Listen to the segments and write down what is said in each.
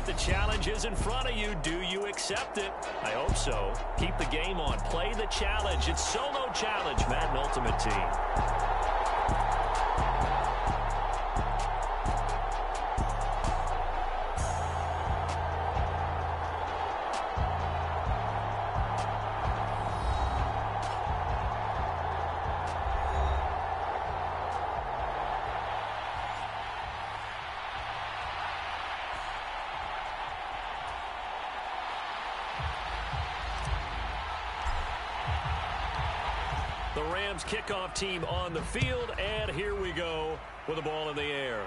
right, the challenge is in front of you. Do you accept it? I hope so. Keep the game on. Play the challenge. It's solo challenge, Madden Ultimate Team. The Rams kickoff team on the field, and here we go with the ball in the air.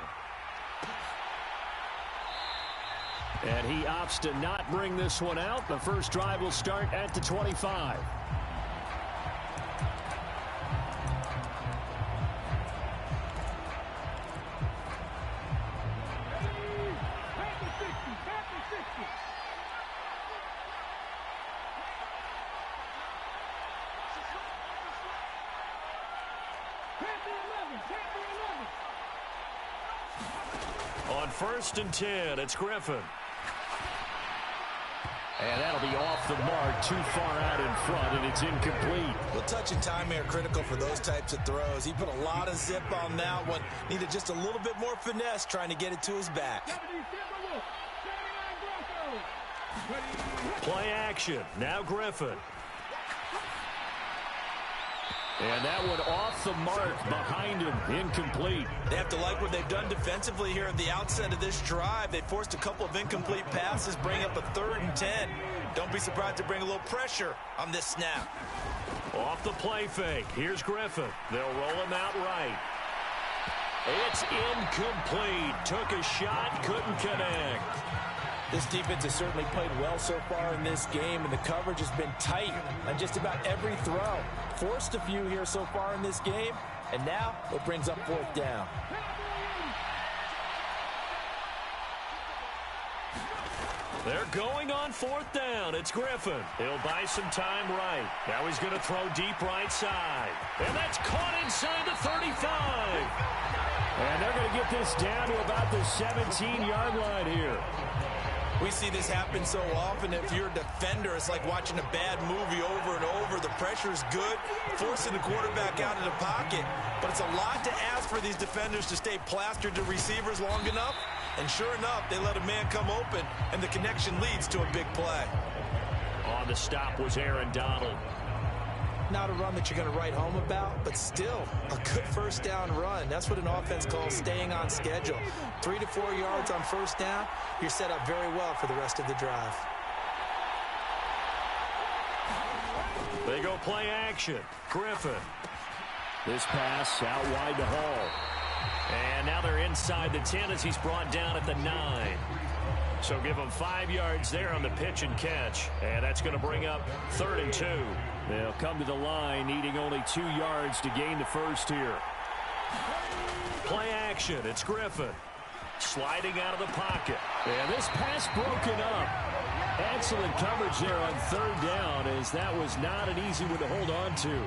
And he opts to not bring this one out. The first drive will start at the 25. On 1st and 10, it's Griffin. And that'll be off the mark, too far out in front, and it's incomplete. Well, touch and time are critical for those types of throws. He put a lot of zip on that one. Needed just a little bit more finesse trying to get it to his back. Play action. Now Griffin. And that one off the mark behind him, incomplete. They have to like what they've done defensively here at the outset of this drive. They forced a couple of incomplete passes, bring up a 3rd and 10. Don't be surprised to bring a little pressure on this snap. Off the play fake. Here's Griffin. They'll roll him out right. It's incomplete. Took a shot, couldn't connect. This defense has certainly played well so far in this game, and the coverage has been tight on just about every throw. Forced a few here so far in this game, and now it brings up 4th down. They're going on 4th down. It's Griffin. He'll buy some time right. Now he's going to throw deep right side. And that's caught inside the 35. And they're going to get this down to about the 17-yard line here. We see this happen so often. If you're a defender, it's like watching a bad movie over and over. The pressure is good, forcing the quarterback out of the pocket. But it's a lot to ask for these defenders to stay plastered to receivers long enough. And sure enough, they let a man come open, and the connection leads to a big play. On the stop was Aaron Donald. Not a run that you're going to write home about, but still a good 1st down run. That's what an offense calls staying on schedule. 3 to 4 yards on 1st down, you're set up very well for the rest of the drive. They go play action. Griffin. This pass out wide to Hall. And now they're inside the 10 as he's brought down at the 9. So give them 5 yards there on the pitch and catch. And that's going to bring up 3rd and 2. They'll come to the line needing only 2 yards to gain the first here. Play action. It's Griffin. Sliding out of the pocket. And this pass broken up. Excellent coverage there on 3rd down, as that was not an easy one to hold on to.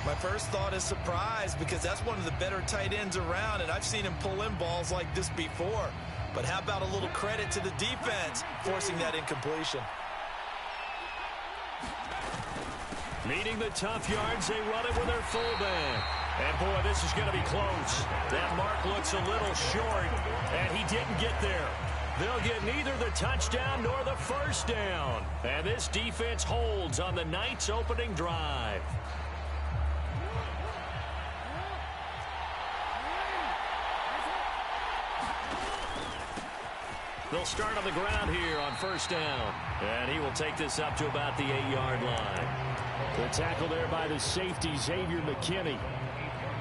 My first thought is surprise, because that's one of the better tight ends around, and I've seen him pull in balls like this before. But how about a little credit to the defense forcing that incompletion? Meeting the tough yards, they run it with their fullback. And, boy, this is going to be close. That mark looks a little short, and he didn't get there. They'll get neither the touchdown nor the 1st down. And this defense holds on the night's opening drive. They'll start on the ground here on 1st down. And he will take this up to about the 8-yard line. The tackle there by the safety, Xavier McKinney.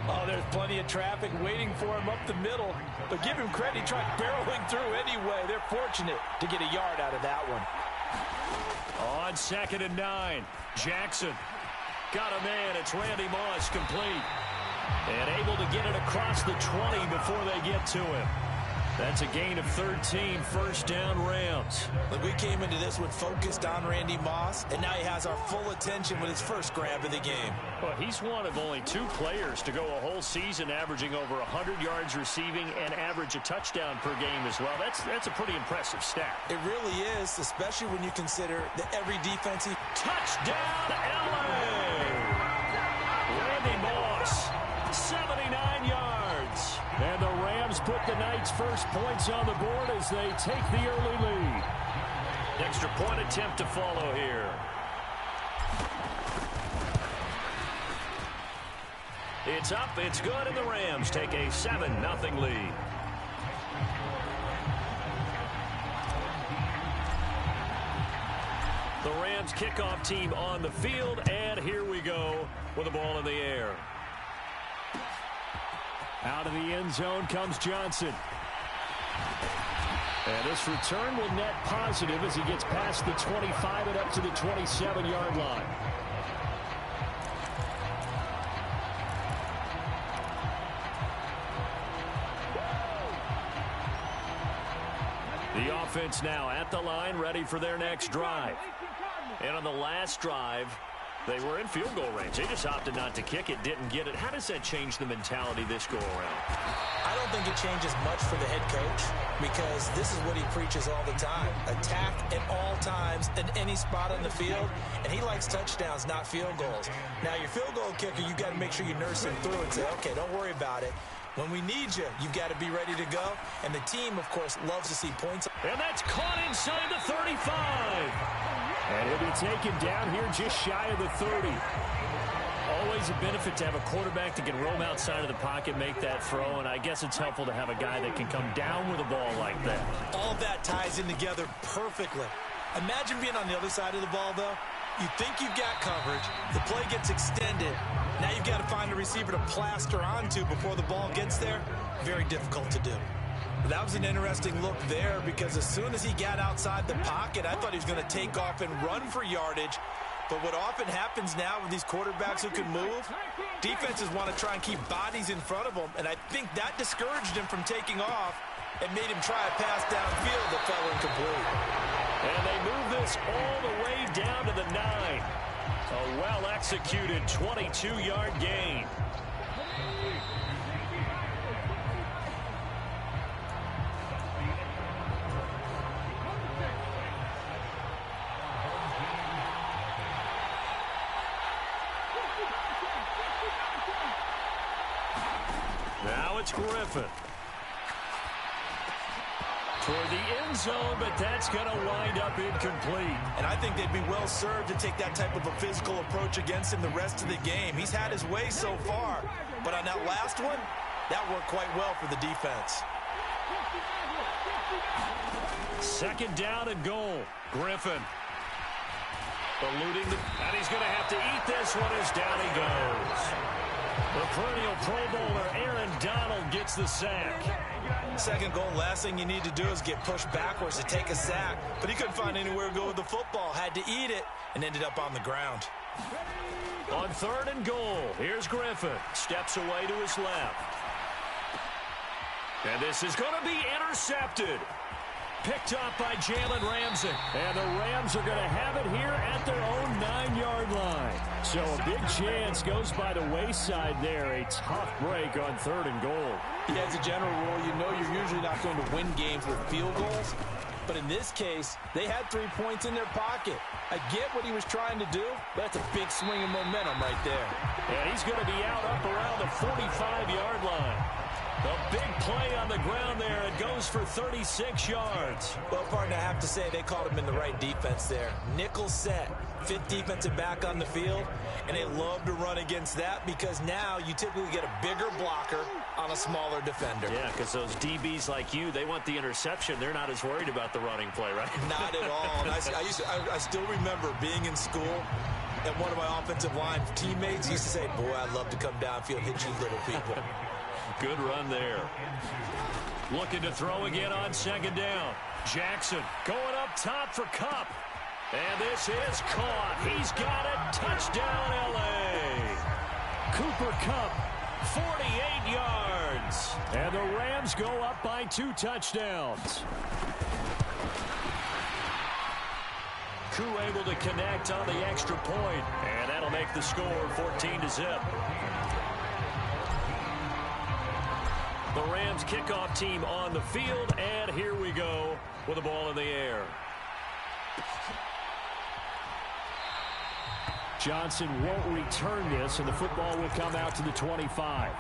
Oh, there's plenty of traffic waiting for him up the middle. But give him credit, he tried barreling through anyway. They're fortunate to get a yard out of that one. On 2nd and 9, Jackson. Got a man, it's Randy Moss, complete. And able to get it across the 20 before they get to him. That's a gain of 13, first down Rams. Look, we came into this with focused on Randy Moss, and now he has our full attention with his first grab of the game. Well, he's one of only 2 players to go a whole season averaging over 100 yards receiving and average a touchdown per game as well. That's a pretty impressive stat. It really is, especially when you consider that every defensive touchdown, LA! Randy Moss, 79 yards. And the Rams put the Knights' first points on the board as they take the early lead. Extra point attempt to follow here. It's up, it's good, and the Rams take a 7-0 lead. The Rams kickoff team on the field, and here we go with the ball in the air. Out of the end zone comes Johnson. And this return will net positive as he gets past the 25 and up to the 27-yard line. The offense now at the line, ready for their next drive. And on the last drive, they were in field goal range. They just opted not to kick it, didn't get it. How does that change the mentality this go-around? I don't think it changes much for the head coach because this is what he preaches all the time. Attack at all times in any spot on the field, and he likes touchdowns, not field goals. Now, your field goal kicker, you've got to make sure you nurse him through and say, okay, don't worry about it. When we need you, you've got to be ready to go. And the team, of course, loves to see points. And that's caught inside the 35. And he'll be taken down here just shy of the 30. Always a benefit to have a quarterback that can roam outside of the pocket, make that throw, and I guess it's helpful to have a guy that can come down with a ball like that. All of that ties in together perfectly. Imagine being on the other side of the ball, though. You think you've got coverage. The play gets extended. Now you've got to find a receiver to plaster onto before the ball gets there. Very difficult to do. That was an interesting look there because as soon as he got outside the pocket, I thought he was going to take off and run for yardage. But what often happens now with these quarterbacks who can move, defenses want to try and keep bodies in front of them, and I think that discouraged him from taking off and made him try a pass downfield that fell incomplete. And they move this all the way down to the 9. A well-executed 22-yard gain. Now it's Griffin. Toward the end zone, but that's going to wind up incomplete. And I think they'd be well served to take that type of a physical approach against him the rest of the game. He's had his way so far, but on that last one, that worked quite well for the defense. Second down and goal. Griffin. Eluding and he's going to have to eat this one as down he goes. The perennial Pro Bowler Aaron Donald gets the sack. Second goal, last thing you need to do is get pushed backwards to take a sack. But he couldn't find anywhere to go with the football. Had to eat it and ended up on the ground. On third and goal, here's Griffin. Steps away to his left. And this is going to be intercepted. Picked up by Jalen Ramsey. And the Rams are going to have it here at their own 9-yard line. So a big chance goes by the wayside there. A tough break on third and goal. Yeah, as a general rule, you know you're usually not going to win games with field goals. But in this case, they had 3 points in their pocket. I get what he was trying to do, but that's a big swing of momentum right there. And he's going to be out up around the 45-yard line. A big play on the ground there. It goes for 36 yards. Well, partner, I have to say they called him in the right defense there. Nickel set, fifth defensive back on the field, and they love to run against that because now you typically get a bigger blocker on a smaller defender. Yeah, because those DBs like you, they want the interception. They're not as worried about the running play, right? Not at all. And I still remember being in school, and one of my offensive line teammates used to say, boy, I'd love to come downfield and hit you little people. Good run there. Looking to throw again on second down. Jackson going up top for Kupp. And this is caught. He's got it. Touchdown, L.A. Cooper Kupp 48 yards. And the Rams go up by 2 touchdowns. Koo able to connect on the extra point, and that'll make the score 14-0. The Rams kickoff team on the field, and here we go with the ball in the air. Johnson won't return this, and the football will come out to the 25.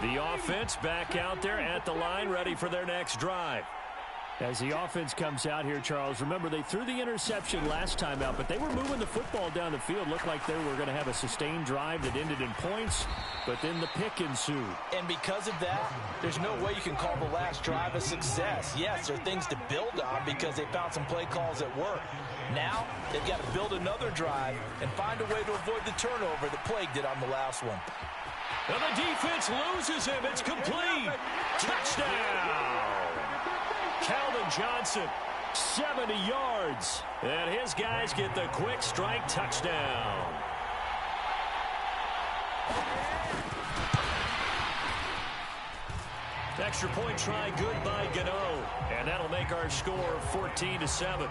The offense back out there at the line, ready for their next drive. As the offense comes out here, Charles, remember they threw the interception last time out, but they were moving the football down the field. Looked like they were going to have a sustained drive that ended in points, but then the pick ensued. And because of that, there's no way you can call the last drive a success. Yes, there are things to build on because they found some play calls that work. Now, they've got to build another drive and find a way to avoid the turnover that plagued it on the last one. And the defense loses him. It's complete. Touchdown. Calvin Johnson, 70 yards. And his guys get the quick strike touchdown. Extra point try good by Gano. And that'll make our score 14-7.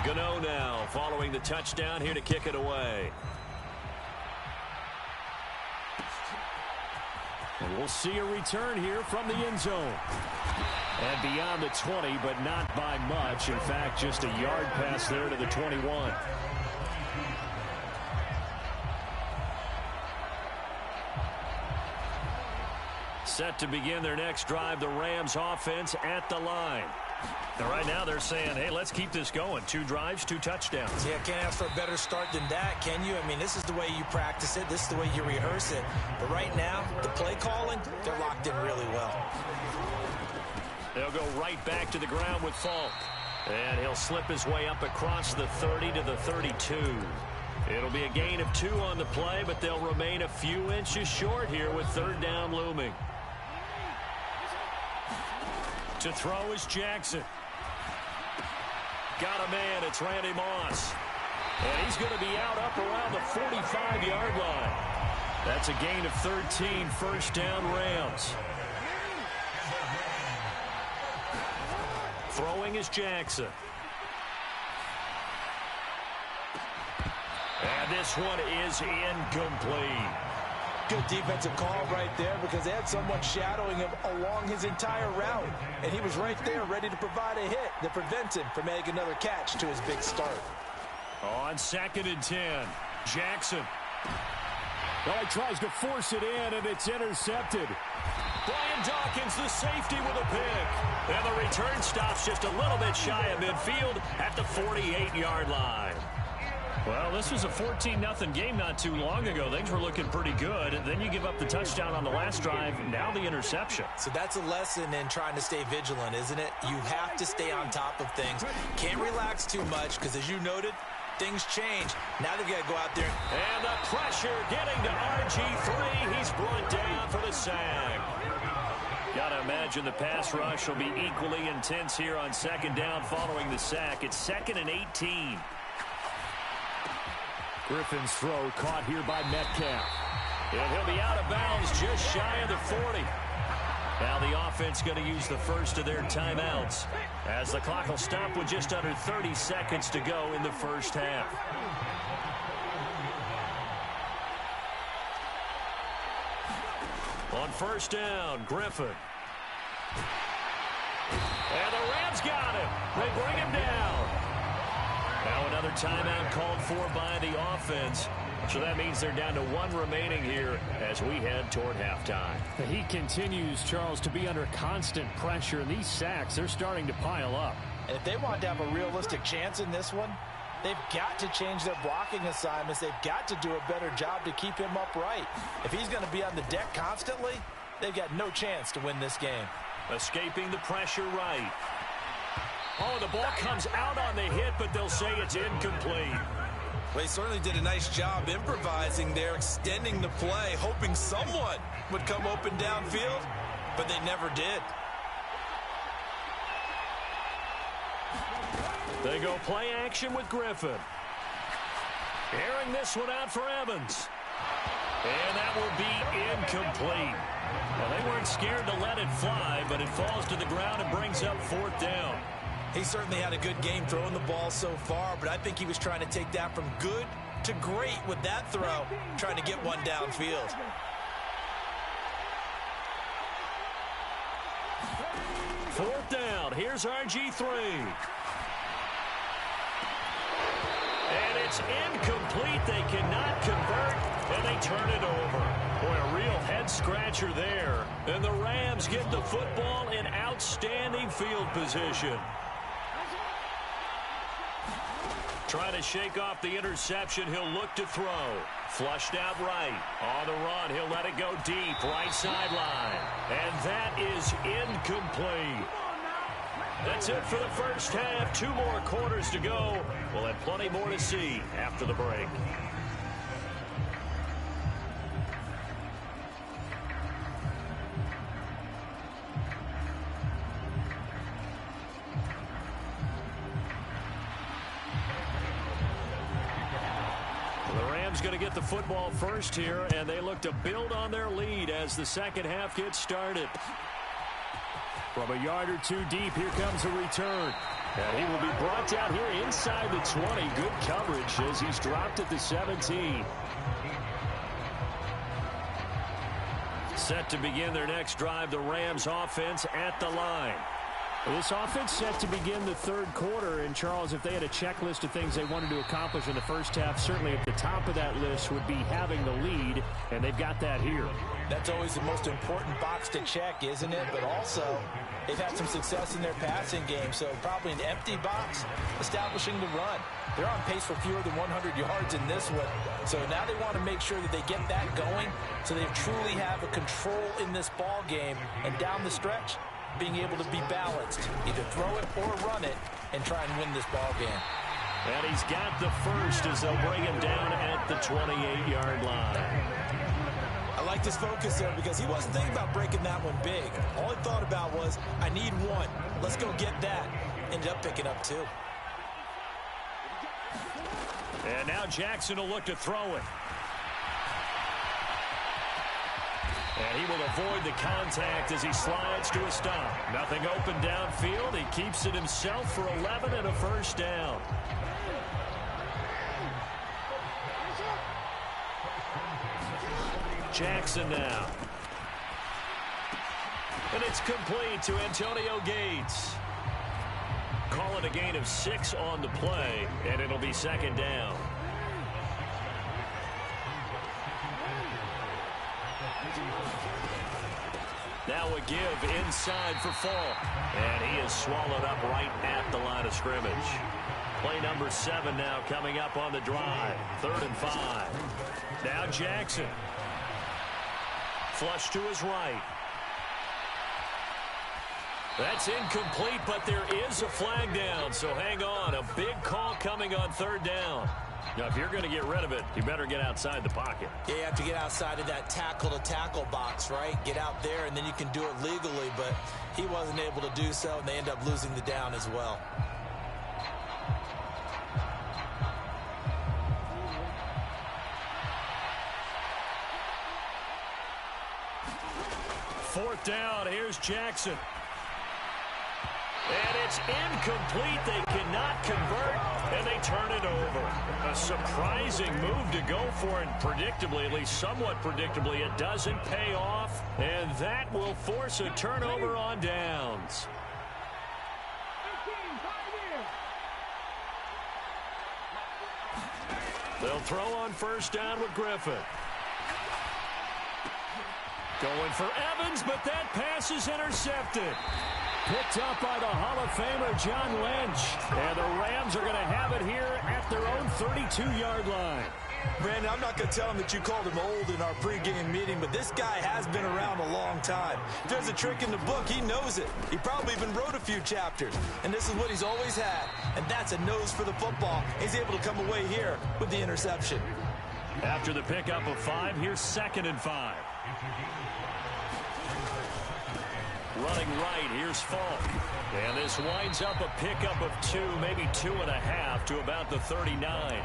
Gano now following the touchdown here to kick it away. And we'll see a return here from the end zone. And beyond the 20, but not by much. In fact, just a yard pass there to the 21. Set to begin their next drive, the Rams offense at the line. And right now they're saying, hey, let's keep this going. 2 drives, 2 touchdowns. Yeah, can't ask for a better start than that, can you? I mean, this is the way you practice it. This is the way you rehearse it. But right now, the play calling, they're locked in really well. They'll go right back to the ground with Falk. And he'll slip his way up across the 30 to the 32. It'll be a gain of 2 on the play, but they'll remain a few inches short here with 3rd down looming. To throw is Jackson. Got a man. It's Randy Moss. And he's going to be out up around the 45-yard line. That's a gain of 13. 1st down Rams. Throwing is Jackson. And this one is incomplete. Good defensive call right there because they had someone shadowing him along his entire route. And he was right there ready to provide a hit that prevents him from making another catch to his big start. On 2nd and 10, Jackson. Well, he tries to force it in, and it's intercepted. Brian Dawkins, the safety, with a pick. And the return stops just a little bit shy of midfield at the 48-yard line. Well, this was a 14-0 game not too long ago. Things were looking pretty good. Then you give up the touchdown on the last drive. Now the interception. So that's a lesson in trying to stay vigilant, isn't it? You have to stay on top of things. Can't relax too much because, as you noted, things change. Now they've got to go out there. And the pressure getting to RG3. He's brought down for the sack. Got to imagine the pass rush will be equally intense here on 2nd down following the sack. It's 2nd and 18. Griffin's throw caught here by Metcalf. And he'll be out of bounds just shy of the 40. Now the offense going to use the first of their timeouts as the clock will stop with just under 30 seconds to go in the first half. On 1st down, Griffin. And the Rams got him. They bring him down. Now another timeout called for by the offense. So that means they're down to 1 remaining here as we head toward halftime. He continues, Charles, to be under constant pressure. And these sacks, they're starting to pile up. And if they want to have a realistic chance in this one, they've got to change their blocking assignments. They've got to do a better job to keep him upright. If he's going to be on the deck constantly, they've got no chance to win this game. Escaping the pressure right. Oh, the ball comes out on the hit, but they'll say it's incomplete. Well, he certainly did a nice job improvising there, extending the play, hoping someone would come open downfield, but they never did. They go play action with Griffin. Airing this one out for Evans. And that will be incomplete. Well, they weren't scared to let it fly, but it falls to the ground and brings up 4th down. He certainly had a good game throwing the ball so far, but I think he was trying to take that from good to great with that throw, trying to get one downfield. Fourth down. Here's RG3. And it's incomplete. They cannot convert, and they turn it over. Boy, a real head-scratcher there. And the Rams get the football in outstanding field position. Trying to shake off the interception. He'll look to throw. Flushed out right. On the run, he'll let it go deep. Right sideline. And that is incomplete. That's it for the first half. 2 more quarters to go. We'll have plenty more to see after the break. Going to get the football first here, and they look to build on their lead as the second half gets started. From a yard or 2 deep, here comes a return. And he will be brought down here inside the 20. Good coverage as he's dropped at the 17. Set to begin their next drive, the Rams offense at the line. This offense set to begin the 3rd quarter, and Charles, if they had a checklist of things they wanted to accomplish in the first half, certainly at the top of that list would be having the lead, and they've got that here. That's always the most important box to check, isn't it? But also, they've had some success in their passing game, so probably an empty box, establishing the run. They're on pace for fewer than 100 yards in this one, so now they want to make sure that they get that going so they truly have a control in this ball game, and down the stretch, being able to be balanced, either throw it or run it, and try and win this ball game. And he's got the first as they'll bring him down at the 28-yard line. I like this focus there because he wasn't thinking about breaking that one big. All he thought about was, I need one. Let's go get that. Ended up picking up 2. And now Jackson will look to throw it. And he will avoid the contact as he slides to a stop. Nothing open downfield. He keeps it himself for 11 and a first down. Jackson now. And it's complete to Antonio Gates. Call it a gain of 6 on the play, and it'll be 2nd down. Now a give inside for Falk. And he is swallowed up right at the line of scrimmage. Play number 7 now coming up on the drive. 3rd and 5. Now Jackson. Flush to his right. That's incomplete, but there is a flag down, so hang on. A big call coming on 3rd down. Now, if you're going to get rid of it, you better get outside the pocket. Yeah, you have to get outside of that tackle-to-tackle box, right? Get out there, and then you can do it legally, but he wasn't able to do so, and they end up losing the down as well. Fourth down, here's Jackson. And it's incomplete. They cannot convert, and they turn it over. A surprising move to go for, and predictably, at least somewhat predictably, it doesn't pay off, and that will force a turnover on downs. They'll throw on first down with Griffin. Going for Evans, but that pass is intercepted. Picked up by the Hall of Famer John Lynch. And the Rams are going to have it here at their own 32-yard line. Brandon, I'm not going to tell him that you called him old in our pregame meeting, but this guy has been around a long time. If there's a trick in the book, he knows it. He probably even wrote a few chapters, and this is what he's always had, and that's a nose for the football. He's able to come away here with the interception. After the pickup of 5, here's 2nd and 5. Running right, here's Falk. And this winds up a pickup of 2, maybe 2.5 to about the 39.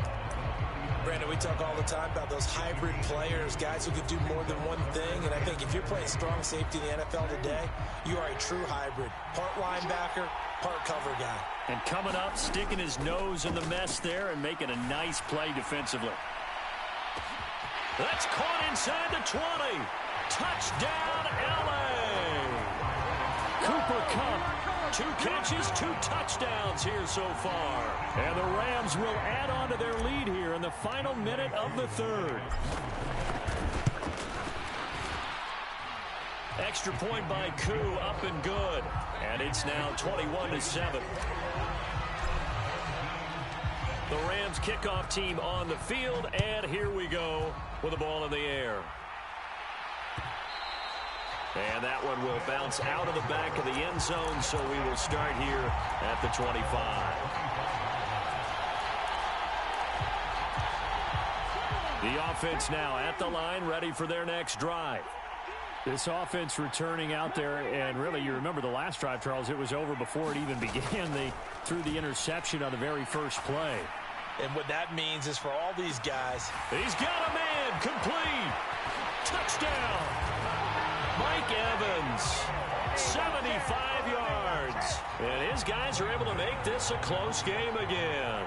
Brandon, we talk all the time about those hybrid players, guys who can do more than one thing. And I think if you're playing strong safety in the NFL today, you are a true hybrid. Part linebacker, part cover guy. And coming up, sticking his nose in the mess there and making a nice play defensively. That's caught inside the 20. Touchdown, L.A. Cooper Kupp, 2 catches, 2 touchdowns here so far. And the Rams will add on to their lead here in the final minute of the 3rd. Extra point by Koo, up and good. And it's now 21-7. The Rams kickoff team on the field, and here we go with the ball in the air. And that one will bounce out of the back of the end zone, so we will start here at the 25. The offense now at the line, ready for their next drive. This offense returning out there, and really, you remember the last drive, Charles, it was over before it even began. They threw the interception on the very first play. And what that means is for all these guys. He's got a man, complete. Touchdown. Mike Evans, 75 yards. And his guys are able to make this a close game again.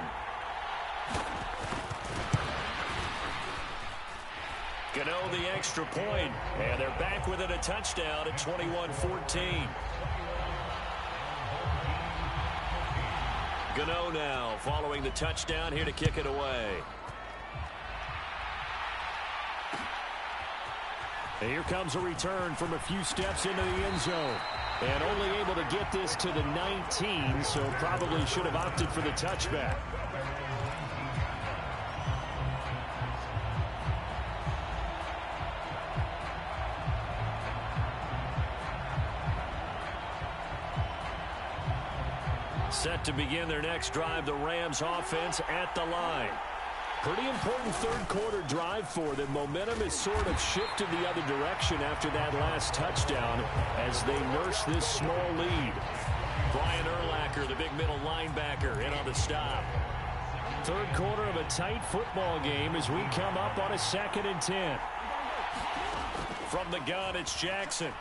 Gano the extra point, and they're back within a touchdown at 21-14. Gano now following the touchdown here to kick it away. And here comes a return from a few steps into the end zone. And only able to get this to the 19, so probably should have opted for the touchback. Set to begin their next drive, the Rams offense at the line. Pretty important third quarter drive for them. Momentum has sort of shifted the other direction after that last touchdown as they nurse this small lead. Brian Urlacher, the big middle linebacker, in on the stop. Third quarter of a tight football game as we come up on a 2nd and 10. From the gun, it's Jackson.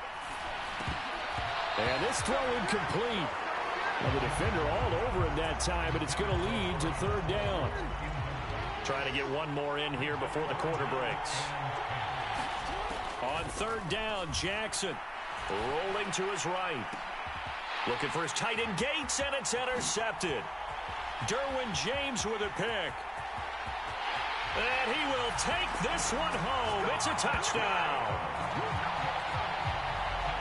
And this throw incomplete. Well, the defender all over him that time, but it's going to lead to 3rd down. Trying to get one more in here before the quarter breaks. On 3rd down, Jackson rolling to his right. Looking for his tight end Gates, and it's intercepted. Derwin James with a pick. And he will take this one home. It's a touchdown.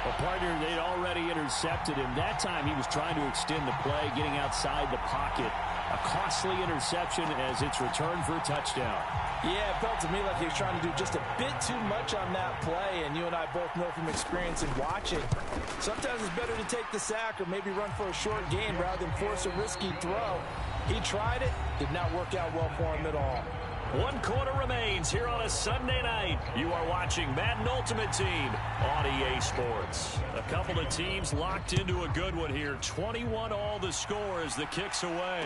A partner, they'd already intercepted him. That time he was trying to extend the play, getting outside the pocket. A costly interception as it's returned for a touchdown. Yeah, it felt to me like he was trying to do just a bit too much on that play, and you and I both know from experience in watching. Sometimes it's better to take the sack or maybe run for a short gain rather than force a risky throw. He tried it, did not work out well for him at all. 1 quarter remains here on a Sunday night. You are watching Madden Ultimate Team on EA Sports. A couple of teams locked into a good one here. 21 all the score as the kick's away.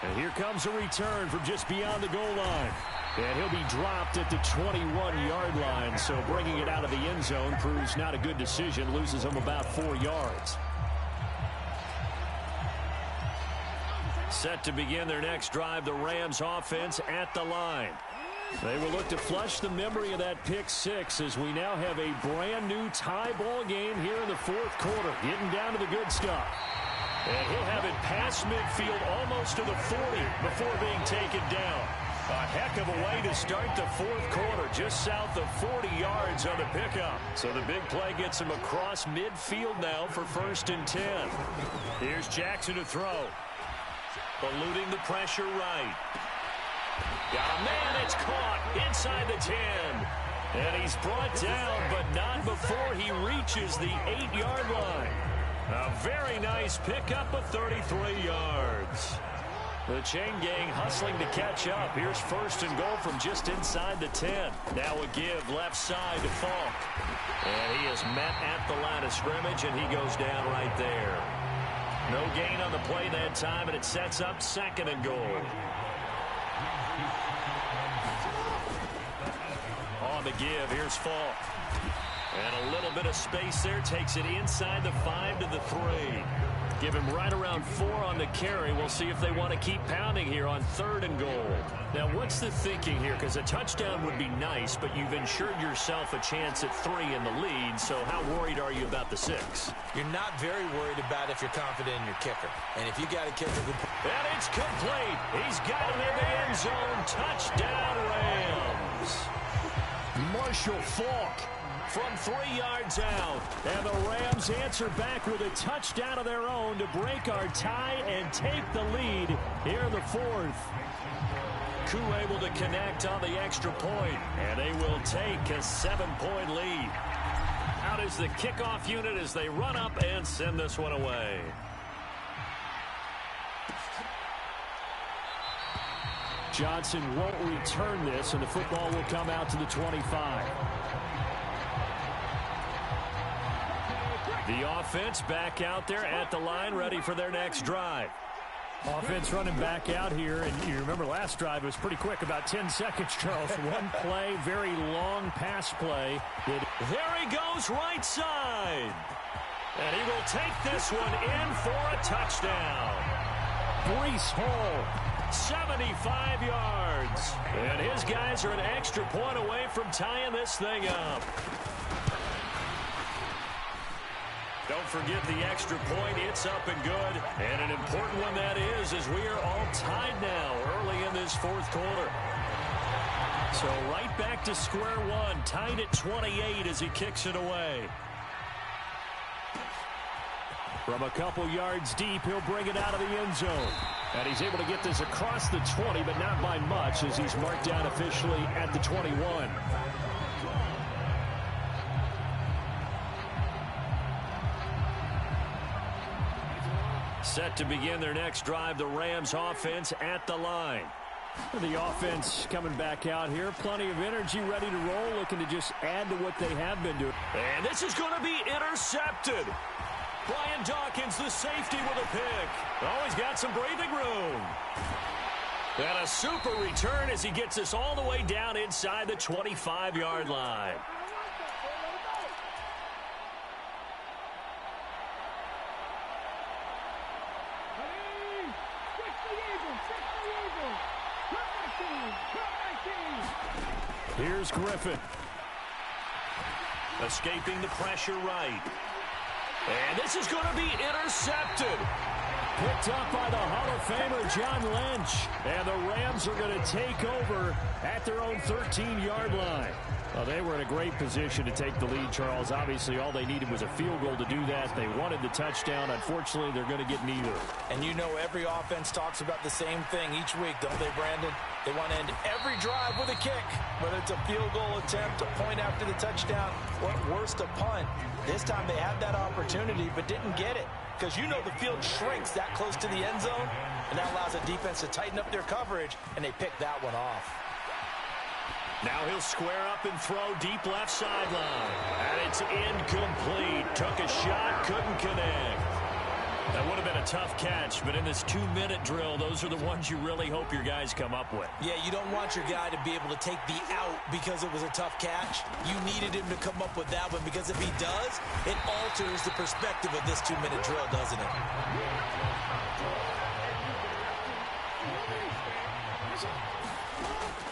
And here comes a return from just beyond the goal line. And he'll be dropped at the 21-yard line. So bringing it out of the end zone proves not a good decision. Loses him about 4 yards. Set to begin their next drive, the Rams offense at the line. They will look to flush the memory of that pick 6 as we now have a brand new tie ball game here in the 4th quarter. Getting down to the good stuff. And he'll have it past midfield almost to the 40 before being taken down. A heck of a way to start the 4th quarter, just south of 40 yards on the pickup. So the big play gets him across midfield now for 1st and 10. Here's Jackson to throw. Eluding the pressure right. Got a man, it's caught inside the 10. And he's brought down, but not before he reaches the 8-yard line. A very nice pickup of 33 yards. The chain gang hustling to catch up. Here's first and goal from just inside the 10. Now a give left side to Falk. And he is met at the line of scrimmage, and he goes down right there. No gain on the play that time, and it sets up second and goal. On the give, here's Falk. And a little bit of space there, takes it inside the 5 to the 3. Give him right around 4 on the carry. We'll see if they want to keep pounding here on third and goal. Now, what's the thinking here? Because a touchdown would be nice, but you've ensured yourself a chance at 3 in the lead, so how worried are you about the 6? You're not very worried about if you're confident in your kicker. And if you got a kicker who... And it's complete. He's got him in the end zone. Touchdown, Rams. Marshall Falk from 3 yards out. And the Rams answer back with a touchdown of their own to break our tie and take the lead here in the 4th. Koo able to connect on the extra point, and they will take a 7-point lead. Out is the kickoff unit as they run up and send this one away. Johnson won't return this, and the football will come out to the 25. The offense back out there at the line, ready for their next drive. Offense running back out here, and you remember last drive, it was pretty quick, about 10 seconds, Charles. One play, very long pass play. There he goes, right side. And he will take this one in for a touchdown. Breece Hall, 75 yards. And his guys are an extra point away from tying this thing up. Don't forget the extra point. It's up and good. And an important one that is, as we are all tied now early in this 4th quarter. So right back to square one, tied at 28 as he kicks it away. From a couple yards deep, he'll bring it out of the end zone. And he's able to get this across the 20, but not by much, as he's marked down officially at the 21. Set to begin their next drive, the Rams offense at the line. The offense coming back out here. Plenty of energy, ready to roll, looking to just add to what they have been doing. And this is going to be intercepted. Brian Dawkins, the safety, with a pick. Oh, he's got some breathing room. And a super return as he gets us all the way down inside the 25-yard line. Here's Griffin. Escaping the pressure right. And this is going to be intercepted. Picked up by the Hall of Famer John Lynch. And the Rams are going to take over at their own 13-yard line. Well, they were in a great position to take the lead, Charles. Obviously, all they needed was a field goal to do that. They wanted the touchdown. Unfortunately, they're going to get neither. And you know every offense talks about the same thing each week, don't they, Brandon? They want to end every drive with a kick, whether it's a field goal attempt, a point after the touchdown, or at worst, a punt. This time they had that opportunity but didn't get it, because you know the field shrinks that close to the end zone, and that allows the defense to tighten up their coverage, and they pick that one off. Now he'll square up and throw deep left sideline. And it's incomplete. Took a shot, couldn't connect. That would have been a tough catch, but in this 2-minute drill, those are the ones you really hope your guys come up with. Yeah, you don't want your guy to be able to take the out because it was a tough catch. You needed him to come up with that one, because if he does, it alters the perspective of this 2-minute drill, doesn't it?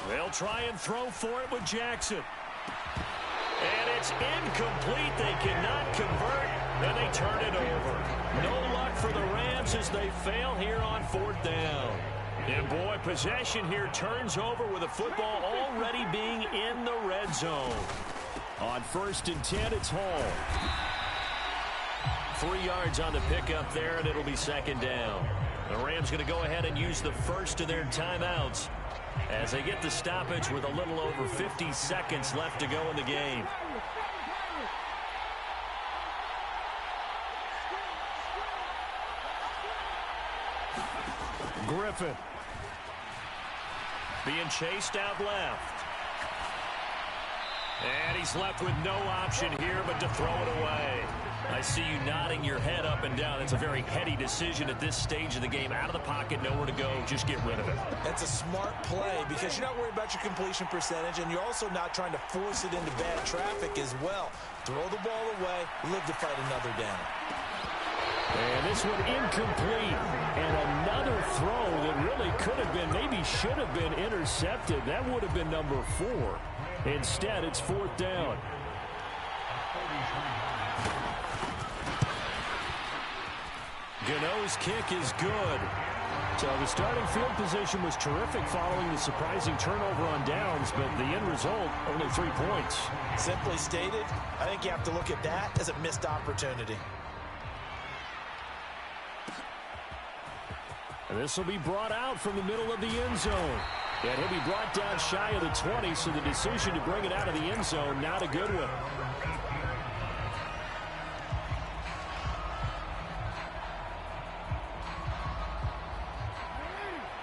They'll try and throw for it with Jackson. And it's incomplete. They cannot convert, and they turn it over. No luck for the Rams as they fail here on 4th down. And boy, possession here turns over with the football already being in the red zone. On 1st and 10, it's Hall. 3 yards on the pickup there, and it'll be second down. The Rams going to go ahead and use the first of their timeouts as they get the stoppage with a little over 50 seconds left to go in the game. Griffin. Being chased out left. And he's left with no option here but to throw it away. I see you nodding your head up and down. It's a very heady decision at this stage of the game. Out of the pocket, nowhere to go. Just get rid of it. That's a smart play because you're not worried about your completion percentage, and you're also not trying to force it into bad traffic as well. Throw the ball away, live to fight another down. And this one incomplete. And another throw that really could have been, maybe should have been intercepted. That would have been number 4. Instead, it's 4th down. Gano's kick is good. So the starting field position was terrific following the surprising turnover on downs, but the end result, only 3 points. Simply stated, I think you have to look at that as a missed opportunity. And this will be brought out from the middle of the end zone. And he'll be brought down shy of the 20, so the decision to bring it out of the end zone, not a good one.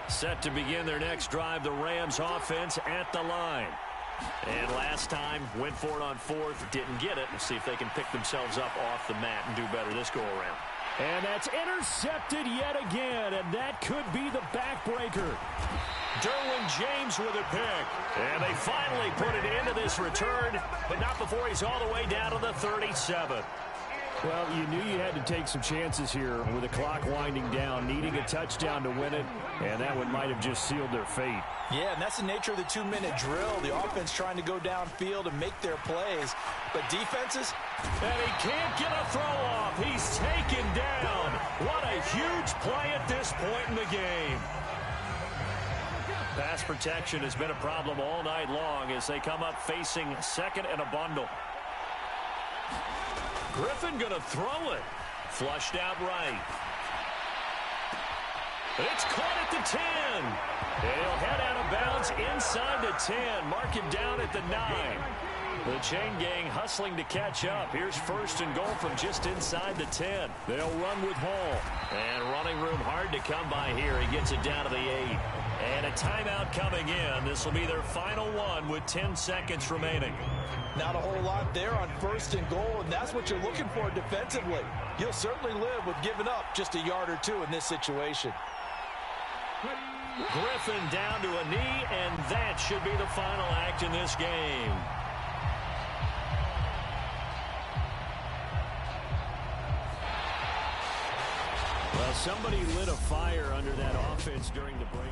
Set to begin their next drive, the Rams offense at the line. And last time, went for it on 4th, didn't get it. We'll see if they can pick themselves up off the mat and do better this go-around. And that's intercepted yet again, and that could be the backbreaker. Derwin James with a pick. And they finally put it into this return, but not before he's all the way down to the 37. Well, you knew you had to take some chances here with the clock winding down, needing a touchdown to win it, and that one might have just sealed their fate. Yeah, and that's the nature of the 2-minute drill. The offense trying to go downfield and make their plays, but defenses... And he can't get a throw off. He's taken down. What a huge play at this point in the game. Pass protection has been a problem all night long as they come up facing second and a bundle. Griffin going to throw it. Flushed out right. It's caught at the 10. And he'll head out of bounds inside the 10. Mark him down at the 9. The chain gang hustling to catch up. Here's 1st and goal from just inside the 10. They'll run with Hall. And running room hard to come by here. He gets it down to the 8. And a timeout coming in. This will be their final one with 10 seconds remaining. Not a whole lot there on 1st and goal, and that's what you're looking for defensively. You'll certainly live with giving up just a yard or 2 in this situation. Griffin down to a knee, and that should be the final act in this game. Well, somebody lit a fire under that offense during the break.